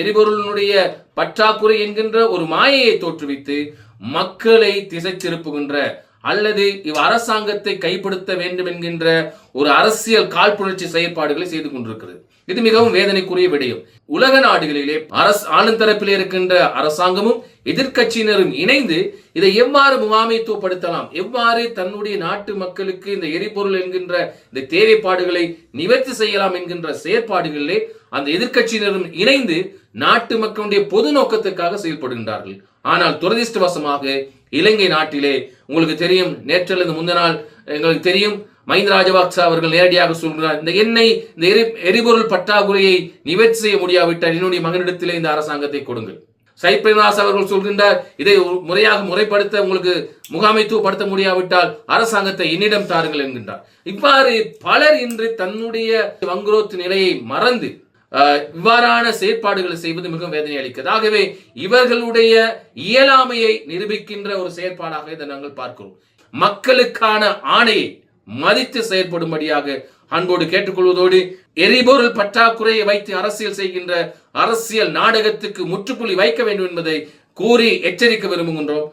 எரிபொருளினுடைய பற்றாக்குறை என்கின்ற ஒரு மாயையை தோற்றுவித்து மக்களை திசை திருப்புகின்ற அல்லது அரசாங்கத்தை கைப்படுத்த வேண்டும் என்கின்ற ஒரு அரசியல் காழ்ப்புணர்ச்சி செயற்பாடுகளை செய்து கொண்டிருக்கிறது. இது மிகவும் வேதனைக்குரிய விடயம். உலக நாடுகளிலே ஆளும் தரப்பில் இருக்கின்ற அரசாங்கமும் எதிர்கட்சியினரும் இணைந்து இதை எவ்வாறு முகாமைத்துவப்படுத்தலாம், எவ்வாறு தன்னுடைய நாட்டு மக்களுக்கு இந்த எரிபொருள் என்கின்ற இந்த தேவைப்பாடுகளை நிவர்த்தி செய்யலாம் என்கின்ற செயற்பாடுகளிலே அந்த எதிர்கட்சியினரும் இணைந்து நாட்டு மக்களுடைய பொது நோக்கத்துக்காக செயல்படுகின்றார்கள். ஆனால் துரதிருஷ்டவசமாக இலங்கை நாட்டிலே உங்களுக்கு தெரியும், நேற்றிலிருந்து முந்த நாள் எங்களுக்கு தெரியும், மஹிந்த ராஜபக்ச அவர்கள் நேரடியாக சொல்கிறார், இந்த எண்ணெய் இந்த எரிபொருள் பற்றாக்குறையை நிவர்த்தி செய்ய முடியாவிட்டால் என்னுடைய மகனிடத்திலே இந்த அரசாங்கத்தை கொடுங்கள். சைப்ரனாஸ் அவர்கள் சொல்கின்றார், இதை முறையாக முறைப்படுத்த உங்களுக்கு முகாமைத்துவப்படுத்த முடியாவிட்டால் அரசாங்கத்தை என்னிடம் தாருங்கள் என்கின்றார். இவ்வாறு பலர் இன்று தன்னுடைய வங்குரோத்து நிலையை மறந்து இவ்வாறான செயற்பாடுகளை செய்வது மிகவும் வேதனை அளிக்கிறது. ஆகவே இவர்களுடைய இயலாமையை நிரூபிக்கின்ற ஒரு செயற்பாடாக இதை நாங்கள் பார்க்கிறோம். மக்களுக்கான ஆணையை மதித்து செயற்படும்படியாக அன்போடு கேட்டுக்கொள்வதோடு எரிபொருள் பற்றாக்குறையை வைத்து அரசியல் செய்கின்ற அரசியல் நாடகத்துக்கு முற்றுப்புள்ளி வைக்க வேண்டும் என்பதை கூறி எச்சரிக்க விரும்புகின்றோம்.